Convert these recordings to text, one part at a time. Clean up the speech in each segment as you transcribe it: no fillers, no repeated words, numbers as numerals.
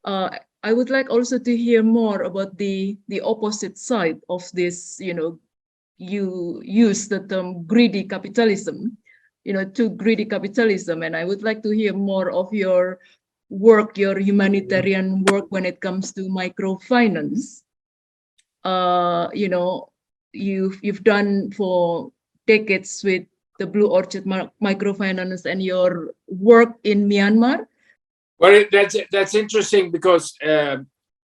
Uh, I would like also to hear more about the opposite side of this. You use the term greedy capitalism, to greedy capitalism, and I would like to hear more of your work, your humanitarian work when it comes to microfinance. You've done for decades with the Blue Orchid Microfinance and your work in Myanmar. Well, that's interesting because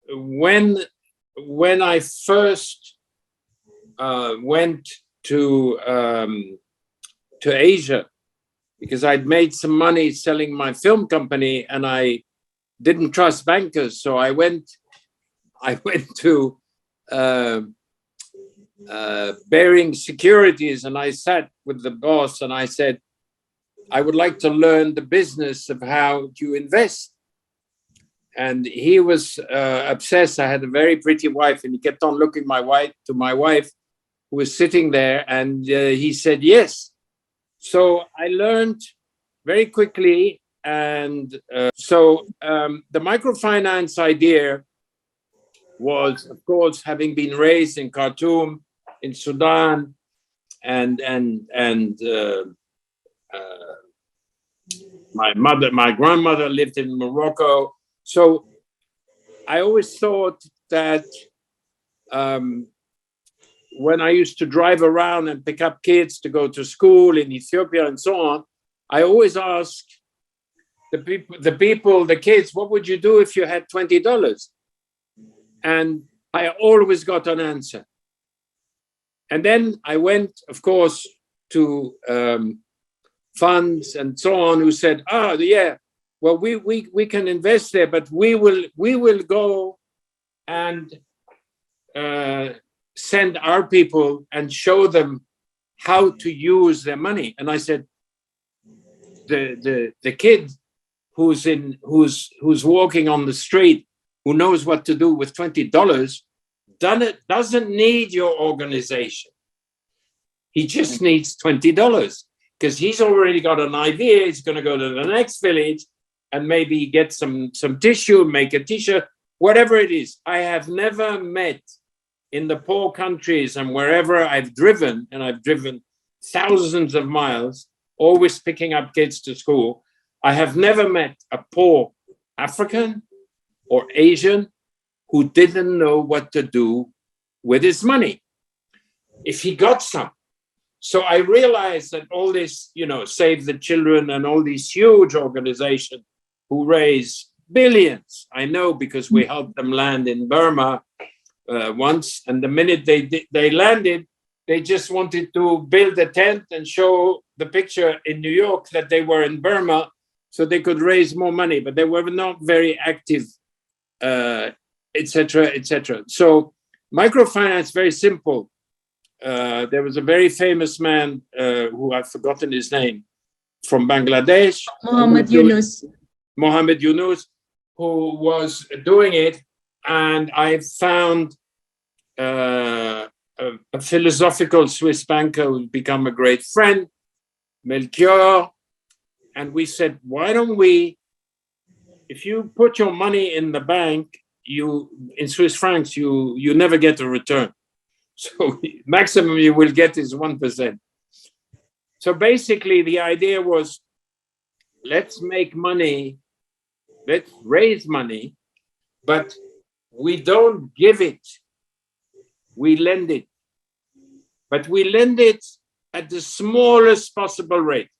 when I first went to Asia, because I'd made some money selling my film company, and I didn't trust bankers, so I went to Bearing Securities, and I sat with the boss, and I said, I would like to learn the business of how you invest. And he was obsessed. I had a very pretty wife, and he kept on looking to my wife, who was sitting there, and he said yes. So I learned very quickly, and the microfinance idea was, of course, having been raised in Khartoum, in Sudan, and my grandmother lived in Morocco. So I always thought that when I used to drive around and pick up kids to go to school in Ethiopia and so on, I always asked the kids, what would you do if you had $20? And I always got an answer. And then I went, of course, to funds and so on, who said, yeah, well, we can invest there, but we will go and send our people and show them how to use their money. And I said, the kid who's walking on the street, who knows what to do with $20, doesn't need your organization. He just needs $20 because he's already got an idea. He's going to go to the next village and maybe get some tissue, make a t-shirt, whatever it is. I have never met in the poor countries and wherever I've driven, and I've driven thousands of miles, always picking up kids to school, I have never met a poor African or Asian who didn't know what to do with his money if he got some. So I realized that all this, Save the Children and all these huge organizations who raise billions, I know because we helped them land in Burma once, and the minute they landed, they just wanted to build a tent and show the picture in New York that they were in Burma so they could raise more money, but they were not very active, etc., etc. So microfinance, very simple. There was a very famous man who I've forgotten his name from Bangladesh, Mohammed Yunus, who was doing it, and I found a philosophical Swiss banker who's become a great friend, Melchior, and we said, why don't we, if you put your money in the bank, in Swiss francs, you never get a return. So maximum you will get is 1%. So basically the idea was, let's make money, let's raise money, but we don't give it, we lend it. But we lend it at the smallest possible rate.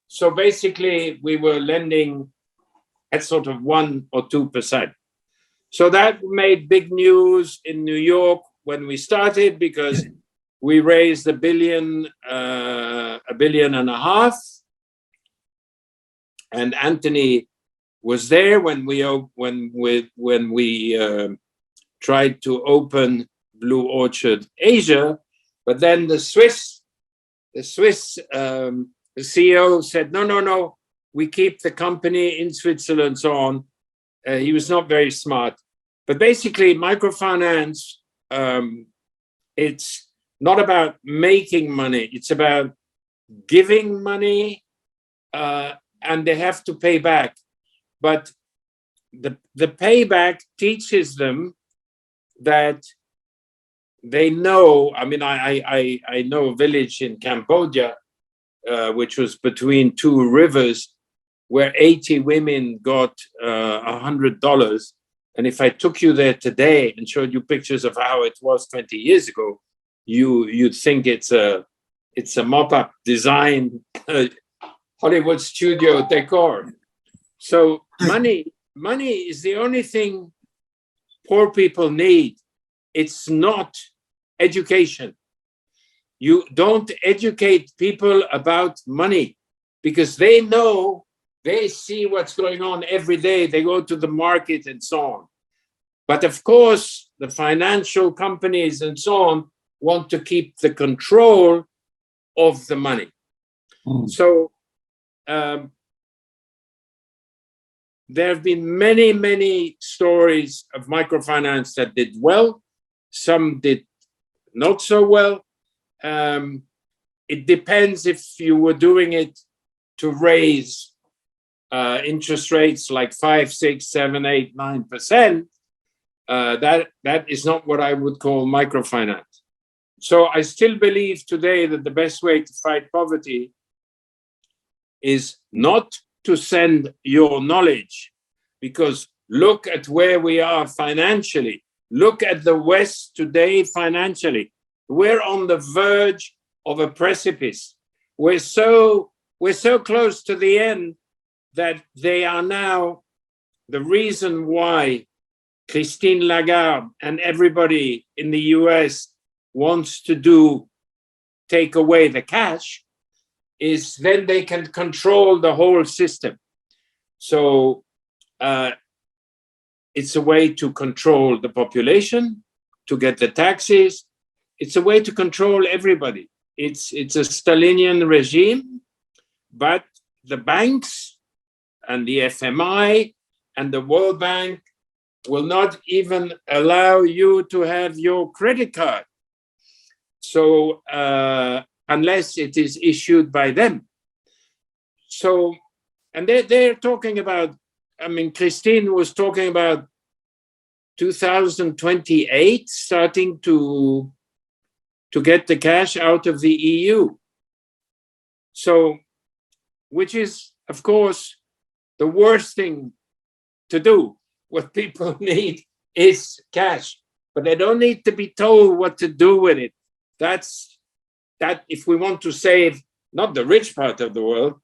So basically we were lending at sort of 1 or 2%. So that made big news in New York when we started, because we raised $1.5 billion, and Anthony was there when we tried to open Blue Orchid Asia, but then the Swiss CEO said, no, we keep the company in Switzerland, so on. He was not very smart, but basically microfinance. It's not about making money, it's about giving money, and they have to pay back. But the payback teaches them that they know. I mean, I know a village in Cambodia, which was between two rivers, where 80 women got $100. And if I took you there today and showed you pictures of how it was 20 years ago, you'd think it's a mop-up design Hollywood studio decor. So money is the only thing poor people need. It's not education. You don't educate people about money because they know, they see what's going on every day. They go to the market and so on. But of course, the financial companies and so on want to keep the control of the money. So there have been many, many stories of microfinance that did well. Some did not so well. It depends if you were doing it to raise interest rates like 5, 6, 7, 8, 9%. That is not what I would call microfinance. So I still believe today that the best way to fight poverty is not to send your knowledge, because look at where we are financially. Look at the West today financially. We're on the verge of a precipice. We're so close to the end that they are now the reason why Christine Lagarde and everybody in the US wants to take away the cash, is then they can control the whole system. So it's a way to control the population, to get the taxes. It's a way to control everybody. It's a Stalinian regime, but the banks and the FMI and the World Bank will not even allow you to have your credit card. So unless it is issued by them. So, and they're talking about, I mean, Christine was talking about 2028 starting to get the cash out of the EU. So, which is, of course, the worst thing to do. What people need is cash, but they don't need to be told what to do with it. That if we want to save not the rich part of the world,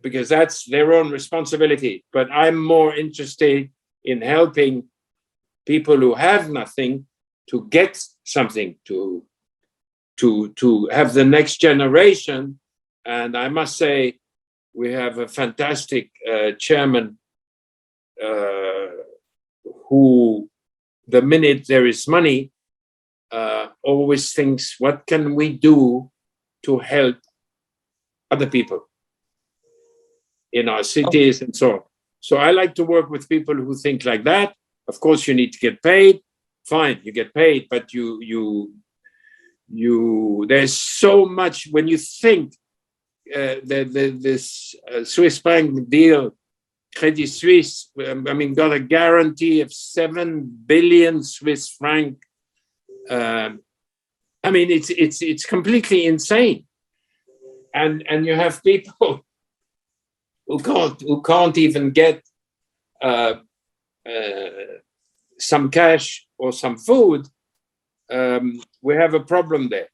because that's their own responsibility, but I'm more interested in helping people who have nothing to get something, to have the next generation. And I must say, we have a fantastic chairman who, the minute there is money, always thinks, what can we do to help other people in our cities and so on. So I like to work with people who think like that. Of course, you need to get paid. Fine, you get paid, but there's so much when you think this Swiss bank deal, Credit Suisse, I mean, got a guarantee of 7 billion Swiss franc. I mean, it's completely insane, and you have people who can't even get some cash or some food. We have a problem there.